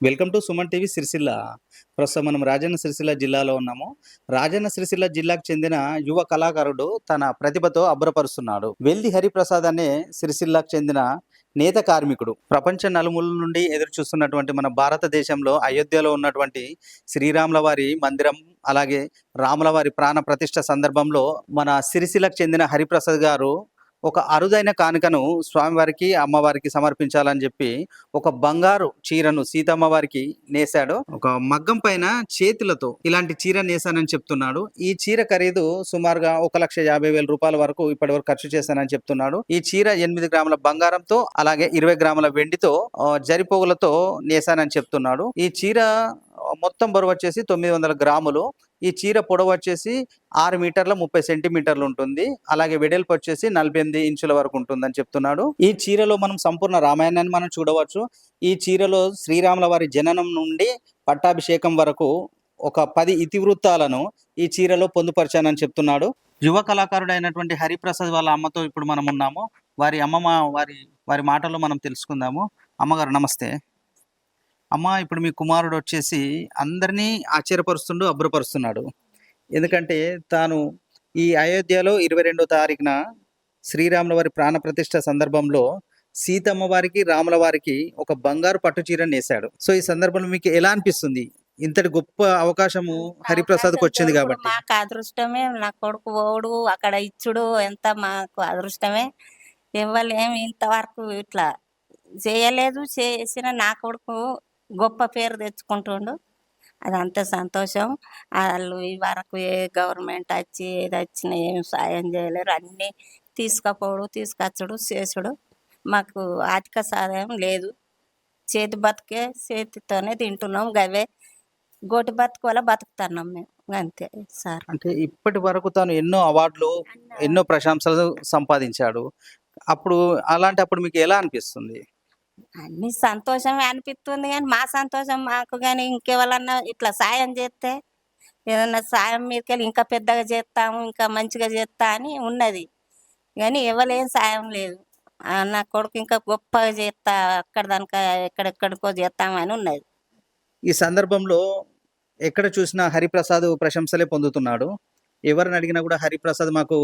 Welcome to Suman TV Sircilla. ప్రస్తుతం మనం రాజన్న సిరిసిల్ల జిల్లాలో ఉన్నాము. రాజన్న సిరిసిల్ల జిల్లాకు చెందిన యువ కళాకారుడు తన ప్రతిభతో అబ్బురపరుస్తున్నాడు. వెల్ది హరిప్రసాద్ అనే సిరిసిల్లకు చెందిన నేత కార్మికుడు. ప్రపంచ నలుమూలల నుండి ఎదురు చూస్తున్నటువంటి మన భారతదేశంలో అయోధ్యలో ఉన్నటువంటి శ్రీరాముల వారి మందిరం, అలాగే రాముల వారి ప్రాణ ప్రతిష్ఠ సందర్భంలో మన సిరిసిల్లకు చెందిన హరిప్రసాద్ గారు ఒక అరుదైన కానుకను స్వామివారికి, అమ్మవారికి సమర్పించాలని చెప్పి ఒక బంగారు చీరను సీతమ్మ వారికి నేసాడు. ఒక మగ్గం పైన చేతులతో ఇలాంటి చీర నేసానని చెప్తున్నాడు. ఈ చీర ఖరీదు సుమారుగా 1,50,000 రూపాయల వరకు ఇప్పటి వరకు ఖర్చు చేశానని చెప్తున్నాడు. ఈ చీర 8 గ్రాముల బంగారంతో అలాగే 20 గ్రాముల వెండితో జరిపోగులతో నేసానని చెప్తున్నాడు. ఈ చీర మొత్తం బరువు వచ్చేసి 900 గ్రాములు. ఈ చీర పొడవు వచ్చేసి 6 మీటర్ల 30 సెంటీమీటర్లు ఉంటుంది. అలాగే వెడల్పు వచ్చేసి 48 ఇంచుల వరకు ఉంటుందని చెప్తున్నాడు. ఈ చీరలో మనం సంపూర్ణ రామాయణాన్ని మనం చూడవచ్చు. ఈ చీరలో శ్రీరాముల వారి జననం నుండి పట్టాభిషేకం వరకు ఒక 10 ఇతివృత్తాలను ఈ చీరలో పొందుపరిచానని చెప్తున్నాడు. యువ కళాకారుడు అయినటువంటి హరిప్రసాద్ వాళ్ళ అమ్మతో ఇప్పుడు మనం ఉన్నాము. వారి అమ్మమ్మ వారి మాటల్లో మనం తెలుసుకుందాము. అమ్మగారు నమస్తే. అమ్మ, ఇప్పుడు మీ కుమారుడు వచ్చేసి అందరినీ ఆశ్చర్యపరుస్తుండు, అబ్బురపరుస్తున్నాడు. ఎందుకంటే తాను ఈ అయోధ్యలో 22వ తారీఖున శ్రీరాముల వారి ప్రాణ ప్రతిష్ఠ సందర్భంలో సీతమ్మ వారికి, రాముల వారికి ఒక బంగారు పట్టు చీర నేసాడు. సో ఈ సందర్భంలో మీకు ఎలా అనిపిస్తుంది? ఇంతటి గొప్ప అవకాశము హరిప్రసాద్కి వచ్చింది కాబట్టి. మాకు అదృష్టమే. నా కొడుకు ఓడు అక్కడ ఇచ్చుడు ఎంత మాకు అదృష్టమే. ఇవ్వలేము ఇంతవరకు ఇట్లా చేయలేదు. చేసిన నా కొడుకు గొప్ప పేరు తెచ్చుకుంటుండు. అదంతా సంతోషం. వాళ్ళు ఈ వరకు ఏ గవర్నమెంట్ వచ్చి ఏది వచ్చినా ఏం సాయం చేయలేరు. అన్నీ తీసుకపోవడు, తీసుకొచ్చుడు, చేసుడు. మాకు ఆర్థిక సహాయం లేదు. చేతి బతికే చేతితోనే తింటున్నాం. గవే గోటి బతుకు వల్ల బతుకుతున్నాం మేము, అంతే సార్. అంటే ఇప్పటి వరకు తాను ఎన్నో అవార్డులు, ఎన్నో ప్రశంసలు సంపాదించాడు. అలాంటప్పుడు మీకు ఎలా అనిపిస్తుంది? అన్ని సంతోషమే అనిపిస్తుంది, కానీ మా సంతోషం మాకు. కానీ ఇంకెవరన్నా ఇట్లా సాయం చేస్తే ఏదన్నా సాయం మీదకెళ్ళి ఇంకా పెద్దగా చేస్తాము, ఇంకా మంచిగా చేస్తా అని ఉన్నది. కానీ ఎవరేం సాయం లేదు. నా కొడుకు ఇంకా గొప్పగా చేస్తా, అక్కడ దానిక ఎక్కడెక్కడికో చేస్తామని ఉన్నది. ఈ సందర్భంలో ఎక్కడ చూసినా హరిప్రసాద్ ప్రశంసలే పొందుతున్నాడు. ఎవరిని అడిగినా కూడా హరిప్రసాద్ మాకు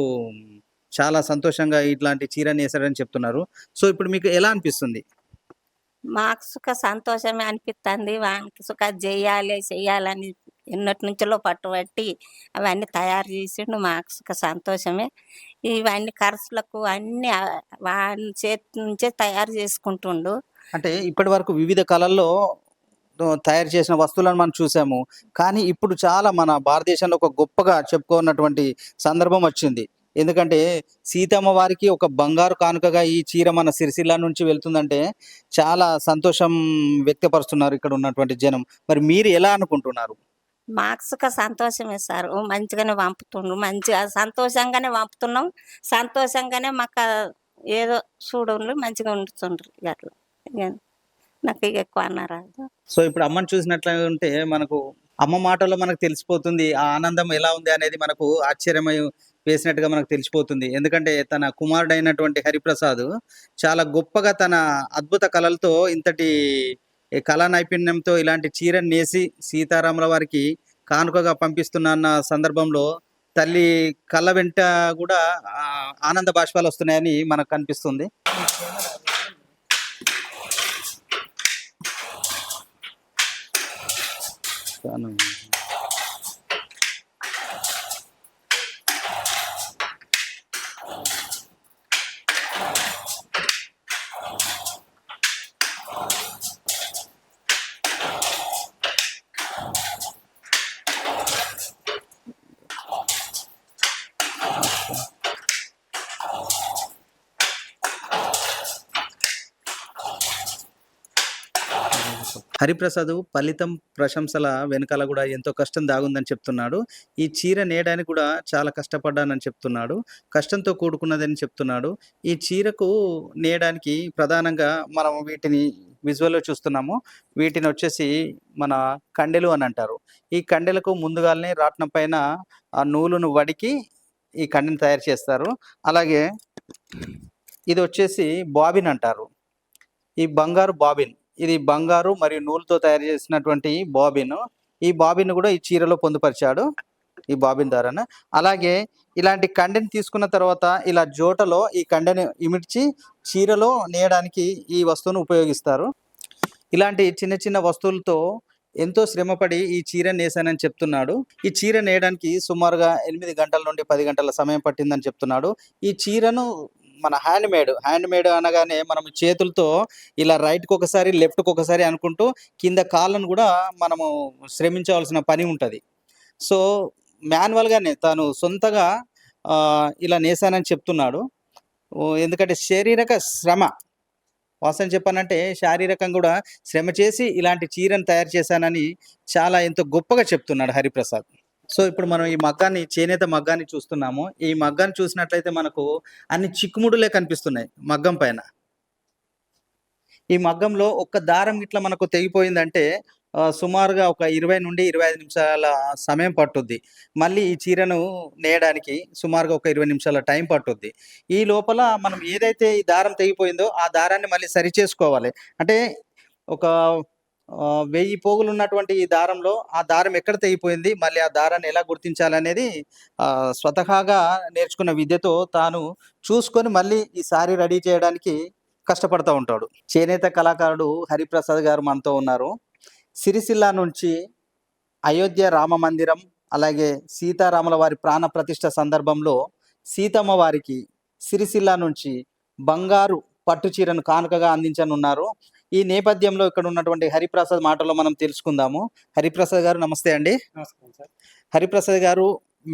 చాలా సంతోషంగా ఇట్లాంటి చీరని వేశాడని చెప్తున్నారు. సో ఇప్పుడు మీకు ఎలా అనిపిస్తుంది? మాకు సుఖ సంతోషమే అనిపిస్తుంది. వానికి సుఖ చెయ్యాలని ఎన్నటి నుంచో పట్టుబట్టి అవన్నీ తయారు చేసిండు. మాకు సుఖ సంతోషమే. ఇవన్నీ ఖర్చులకు అన్నీ వాని చేతి నుంచే తయారు చేసుకుంటుండు. అంటే ఇప్పటి వరకు వివిధ కళల్లో తయారు చేసిన వస్తువులను మనం చూసాము. కానీ ఇప్పుడు చాలా మన భారతదేశంలో ఒక గొప్పగా చెప్పుకున్నటువంటి సందర్భం వచ్చింది. ఎందుకంటే సీతమ్మ వారికి ఒక బంగారు కానుకగా ఈ చీర మన సిరిసిల్ల నుంచి వెళ్తుందంటే చాలా సంతోషం వ్యక్తపరుస్తున్నారు ఇక్కడ ఉన్నటువంటి జనం. మరి మీరు ఎలా అనుకుంటున్నారు? మాకు సుఖ సంతోషమే సార్. మంచిగానే పంపుతుండ్రు, మంచిగా సంతోషంగానే పంపుతున్నాం. సంతోషంగానే మాకు ఏదో చూడండి మంచిగా ఉంటుండ్రు. అట్లా నాకు ఎక్కువ అన్నారాదు. సో ఇప్పుడు అమ్మని చూసినట్లే ఉంటే మనకు అమ్మ మాటల్లో మనకు తెలిసిపోతుంది ఆ ఆనందం ఎలా ఉంది అనేది. మనకు ఆశ్చర్యమై వేసినట్టుగా మనకు తెలిసిపోతుంది. ఎందుకంటే తన కుమారుడైనటువంటి హరిప్రసాద్ చాలా గొప్పగా తన అద్భుత కళలతో, ఇంతటి కళా నైపుణ్యంతో ఇలాంటి చీరను నేసి సీతారాముల వారికి కానుకగా పంపిస్తున్న సందర్భంలో తల్లి కళ్ళ వెంట కూడా ఆనంద బాష్పాలు వస్తున్నాయని మనకు కనిపిస్తుంది. హరిప్రసాద్ ఫలితం ప్రశంసల వెనకాల కూడా ఎంతో కష్టం దాగుందని చెప్తున్నాడు. ఈ చీర నేయడానికి కూడా చాలా కష్టపడ్డానని చెప్తున్నాడు. కష్టంతో కూడుకున్నదని చెప్తున్నాడు. ఈ చీరకు నేయడానికి ప్రధానంగా మనం వీటిని విజువల్లో చూస్తున్నాము. వీటిని వచ్చేసి మన కండెలు అని అంటారు. ఈ కండెలకు ముందుగానే రాట్నం పైన ఆ నూలును వడికి ఈ కండెని తయారు చేస్తారు. అలాగే ఇది వచ్చేసి బాబిన్ అంటారు. ఈ బంగారు బాబిన్ ఇది బంగారు మరియు నూలుతో తయారు చేసినటువంటి బాబిన్. ఈ బాబిన్ కూడా ఈ చీరలో పొందుపరిచాడు ఈ బాబిన్ ధారన. అలాగే ఇలాంటి కండెని తీసుకున్న తర్వాత ఇలా జోటలో ఈ కండెని ఇమిడ్చి చీరలో నేయడానికి ఈ వస్తువును ఉపయోగిస్తారు. ఇలాంటి చిన్న చిన్న వస్తువులతో ఎంతో శ్రమపడి ఈ చీర నేసానని చెప్తున్నాడు. ఈ చీర నేయడానికి సుమారుగా 8 గంటల నుండి 10 గంటల సమయం పట్టిందని చెప్తున్నాడు. ఈ చీరను మన హ్యాండ్ మేడ్ అనగానే మనం చేతులతో ఇలా రైట్‌కి ఒకసారి, లెఫ్ట్‌కి ఒకసారి అనుకుంటూ కింద కాళ్ళను కూడా మనము శ్రమించవలసిన పని ఉంటది. సో, మాన్యువల్‌గానే తాను సొంతగా ఇలా నేసానని చెప్తున్నాడు. ఎందుకంటే శారీరక శ్రమ, వాస్తవం చెప్పాలంటే శారీరకంగా కూడా శ్రమ చేసి ఇలాంటి చీరను తయారు చేశానని చాలా ఎంతో గొప్పగా చెప్తున్నాడు హరిప్రసాద్. సో, ఇప్పుడు మనం ఈ మగ్గాన్ని, చేనేత మగ్గాన్ని చూస్తున్నాము. ఈ మగ్గాన్ని చూసినట్లయితే మనకు అన్ని చిక్కుముడులే కనిపిస్తున్నాయి మగ్గం పైన. ఈ మగ్గంలో ఒక్క దారం ఇట్లా మనకు తెగిపోయిందంటే సుమారుగా ఒక 20-25 నిమిషాల సమయం పట్టుద్ది. మళ్ళీ ఈ చీరను నేయడానికి సుమారుగా ఒక 20 నిమిషాల టైం పట్టుద్ది. ఈ లోపల మనం ఏదైతే ఈ దారం తెగిపోయిందో ఆ దారాన్ని మళ్ళీ సరిచేసుకోవాలి. అంటే ఒక 1000 పోగులున్నటువంటి ఈ దారంలో ఆ దారం ఎక్కడ తెగిపోయింది, మళ్ళీ ఆ దారాన్ని ఎలా గుర్తించాలనేది స్వతహాగా నేర్చుకున్న విద్యతో తాను చూసుకొని మళ్ళీ ఈ సారీ రెడీ చేయడానికి కష్టపడతా ఉంటాడు. చేనేత కళాకారుడు హరిప్రసాద్ గారు మనతో ఉన్నారు. సిరిసిల్ల నుంచి అయోధ్య రామ మందిరం, అలాగే సీతారాముల వారి ప్రాణ ప్రతిష్ఠ సందర్భంలో సీతమ్మ వారికి సిరిసిల్ల నుంచి బంగారు పట్టు చీరను కానుకగా అందించనున్నారు. ఈ నేపథ్యంలో ఇక్కడ ఉన్నటువంటి హరిప్రసాద్ మాటల్లో మనం తెలుసుకుందాము. హరిప్రసాద్ గారు నమస్తే అండి. నమస్కారం సార్. హరిప్రసాద్ గారు,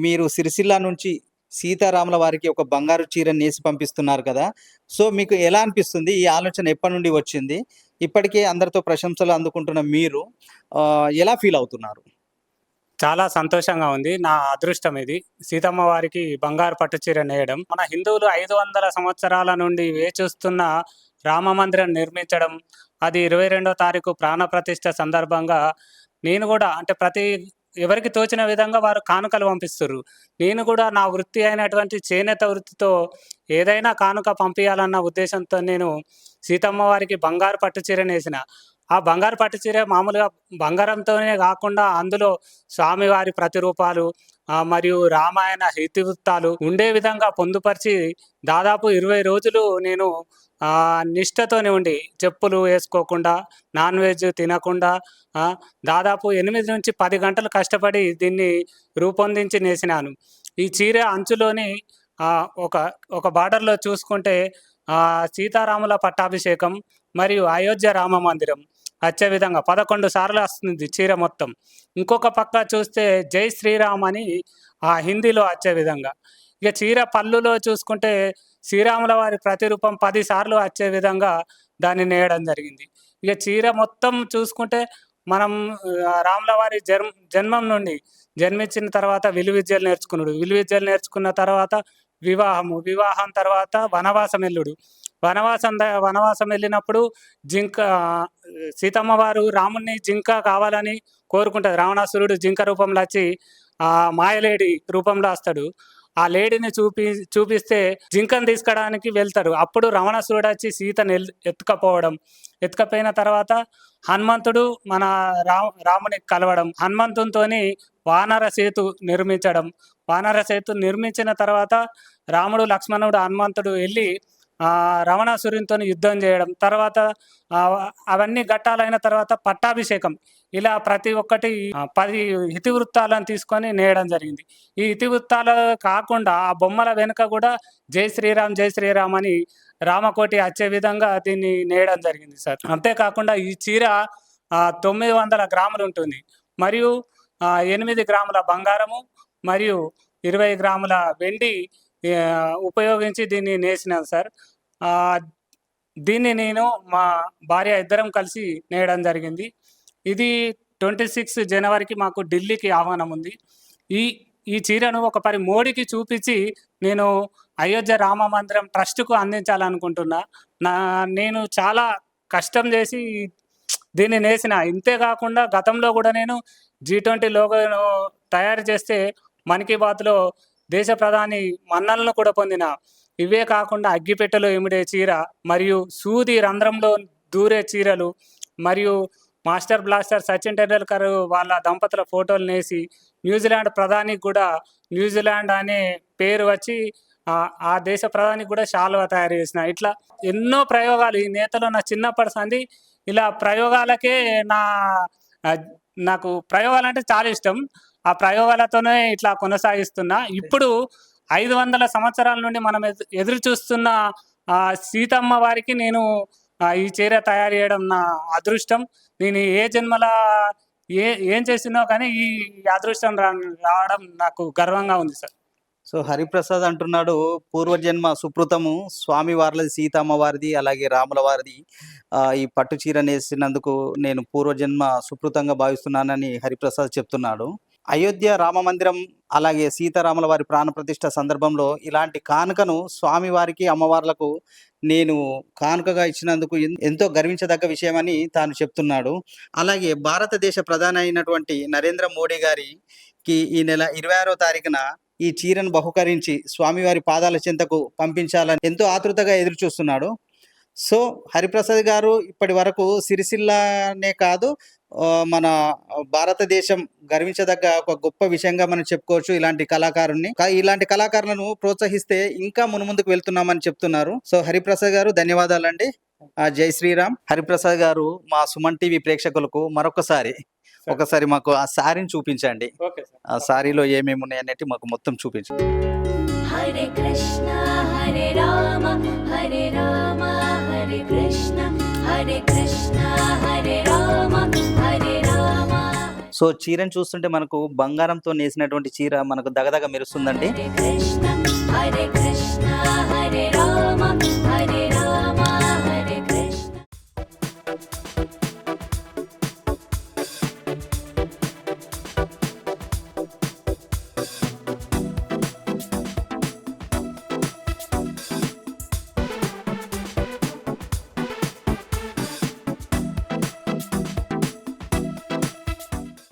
మీరు సిరిసిల్ల నుంచి సీతారాముల వారికి ఒక బంగారు చీరను నేసి పంపిస్తున్నారు కదా! సో, మీకు ఎలా అనిపిస్తుంది? ఈ ఆలోచన ఎప్పటి నుండి వచ్చింది? ఇప్పటికే అందరితో ప్రశంసలు అందుకుంటున్న మీరు ఎలా ఫీల్ అవుతున్నారు? చాలా సంతోషంగా ఉంది. నా అదృష్టం ఇది. సీతమ్మ వారికి బంగారు పట్టు చీర నేయడం. మన హిందువులు 500 సంవత్సరాల నుండి వేచూస్తున్న రామ మందిరం నిర్మించడం, అది 22వ తారీఖు ప్రాణ ప్రతిష్ఠ సందర్భంగా నేను కూడా అంటే ఎవరికి తోచిన విధంగా వారు కానుకలు పంపిస్తుర్రు. నేను కూడా నా వృత్తి అయినటువంటి చేనేత వృత్తితో ఏదైనా కానుక పంపియాలన్న ఉద్దేశంతో నేను సీతమ్మ వారికి బంగారు పట్టు చీర నేసిన. ఆ బంగారు పట్టు చీర మామూలుగా బంగారంతోనే కాకుండా అందులో స్వామివారి ప్రతిరూపాలు మరియు రామాయణ ఇతివృత్తాలు ఉండే విధంగా పొందుపరిచి దాదాపు 20 రోజులు నేను నిష్ఠతోనే ఉండి చెప్పులు వేసుకోకుండా, నాన్ వెజ్ తినకుండా దాదాపు 8-10 గంటలు కష్టపడి దీన్ని రూపొందించి నేసినాను. ఈ చీర అంచులోని ఒక బార్డర్‌లో చూసుకుంటే సీతారాముల పట్టాభిషేకం మరియు అయోధ్య రామ మందిరం వచ్చే విధంగా 11 సార్లు వస్తుంది చీర మొత్తం. ఇంకొక పక్క చూస్తే జై శ్రీరామ్ అని హిందీలో వచ్చే విధంగా. ఇక చీర పళ్ళులో చూసుకుంటే శ్రీరాముల వారి ప్రతిరూపం 10 సార్లు వచ్చే విధంగా దాన్ని నేయడం జరిగింది. ఇక చీర మొత్తం చూసుకుంటే మనం రాముల వారి జన్మం నుండి జన్మించిన తర్వాత విలువిద్యలు నేర్చుకున్నాడు. విలువిద్యలు నేర్చుకున్న తర్వాత వివాహం తర్వాత వనవాసం వెళ్ళుడు. వనవాసం వెళ్ళినప్పుడు సీతమ్మ వారు రాముణ్ణి జింక కావాలని కోరుకుంటుంది. రావణాసురుడు జింక రూపంలో వచ్చి మాయలేడి రూపంలో వస్తాడు. ఆ లేడీని చూపిస్తే జింకను తీసుకురావడానికి వెళ్తారు. అప్పుడు రావణాసురుడు వచ్చి సీతను ఎత్తుకపోయిన తర్వాత హనుమంతుడు మన రాముని కలవడం, హనుమంతునితోని వానర సేతు నిర్మించిన తర్వాత రాముడు, లక్ష్మణుడు, హనుమంతుడు వెళ్ళి రావణాసురునితో యుద్ధం చేయడం, తర్వాత అవన్నీ ఘట్టాలైన తర్వాత పట్టాభిషేకం, ఇలా ప్రతి ఒక్కటి 10 ఇతివృత్తాలను తీసుకొని నేయడం జరిగింది. ఈ ఇతివృత్తాలు కాకుండా ఆ బొమ్మల వెనుక కూడా జై శ్రీరామ్ జై శ్రీరామ్ అని రామకోటి వచ్చే విధంగా దీన్ని నేయడం జరిగింది సార్. అంతేకాకుండా ఈ చీర 900 గ్రాములు ఉంటుంది. మరియు 8 గ్రాముల బంగారము మరియు 20 గ్రాముల వెండి ఉపయోగించి దీన్ని నేసినాను సార్. దీన్ని నేను మా భార్య ఇద్దరం కలిసి నేయడం జరిగింది. ఇది 26 జనవరికి మాకు ఢిల్లీకి ఆహ్వానం ఉంది. ఈ చీరను ఒకసారి మోడీకి చూపించి నేను అయోధ్య రామ మందిరం ట్రస్ట్‌కు అందించాలనుకుంటున్నా. నేను చాలా కష్టం చేసి దీన్ని నేసిన. ఇంతే కాకుండా గతంలో కూడా నేను G20 లోగోను తయారు చేస్తే మన్ కీ బాత్‌లో దేశ ప్రధాని మన్ననలను కూడా పొందిన. ఇవే కాకుండా అగ్గిపెట్టెలో ఇమిడే చీర మరియు సూది రంధ్రంలో దూరే చీరలు మరియు మాస్టర్ బ్లాస్టర్ సచిన్ టెండూల్కర్ వాళ్ళ దంపతుల ఫోటోలు నేసి న్యూజిలాండ్ ప్రధానికి కూడా న్యూజిలాండ్ అనే పేరు వచ్చి ఆ దేశ ప్రధానికి కూడా శాలువా తయారు చేసిన. ఇట్లా ఎన్నో ప్రయోగాలు ఈ నేతలు నా చిన్నప్పటి సంది ఇలా ప్రయోగాలకే ఆ, నాకు ప్రయోగాలు అంటే చాలా ఇష్టం. ఆ ప్రయోగాలతోనే ఇట్లా కొనసాగిస్తున్నా. ఇప్పుడు 500 సంవత్సరాల నుండి మనం ఎదురు చూస్తున్న సీతమ్మ వారికి నేను ఈ చీర తయారు చేయడం నా అదృష్టం. నేను ఏ జన్మల ఏం చేసినో కానీ ఈ అదృష్టం రావడం నాకు గర్వంగా ఉంది సార్. సో హరిప్రసాద్ అంటున్నాడు, పూర్వజన్మ సుకృతము స్వామి వారిది, సీతమ్మ వారిది, అలాగే రాముల వారిది. ఈ పట్టు చీర నేసినందుకు నేను పూర్వజన్మ సుకృతంగా భావిస్తున్నానని హరిప్రసాద్ చెప్తున్నాడు. అయోధ్య రామ మందిరం అలాగే సీతారాముల వారి ప్రాణ ప్రతిష్ఠ సందర్భంలో ఇలాంటి కానుకను స్వామి వారికి, అమ్మవార్లకు నేను కానుకగా ఇచ్చినందుకు ఎంతో గర్వించదగ్గ విషయమని తాను చెప్తున్నాడు. అలాగే భారతదేశ ప్రధాని అయినటువంటి నరేంద్ర మోడీ గారికి ఈ నెల 26వ తారీఖున ఈ చీరను బహుకరించి స్వామివారి పాదాల చెంతకు పంపించాలని ఎంతో ఆతృతగా ఎదురు చూస్తున్నాడు. సో హరిప్రసాద్ గారు ఇప్పటి వరకు సిరిసిల్లనే కాదు, మన భారతదేశం గర్వించదగ్గ ఒక గొప్ప విషయంగా మనం చెప్పుకోవచ్చు ఇలాంటి కళాకారుని. ఇలాంటి కళాకారులను ప్రోత్సహిస్తే ఇంకా మునుముందుకు వెళ్తున్నామని చెప్తున్నారు. సో హరిప్రసాద్ గారు ధన్యవాదాలండి. జై శ్రీరామ్. హరిప్రసాద్ గారు మా సుమన్ టీవీ ప్రేక్షకులకు మరొకసారి మాకు ఆ సారీని చూపించండి. Okay sir. ఆ సారీలో ఏమేమి ఉన్నాయి అనేది మాకు మొత్తం చూపించండి. హరే కృష్ణ హరే రామ హరే రామ హరే కృష్ణ హరే కృష్ణ హరే రామ హరే రామ. సో చీరను చూస్తుంటే మనకు బంగారంతో నేసినటువంటి చీర మనకు దగదగ మెరుస్తుందండి. హరే కృష్ణ హరే కృష్ణ హరే రామ హరే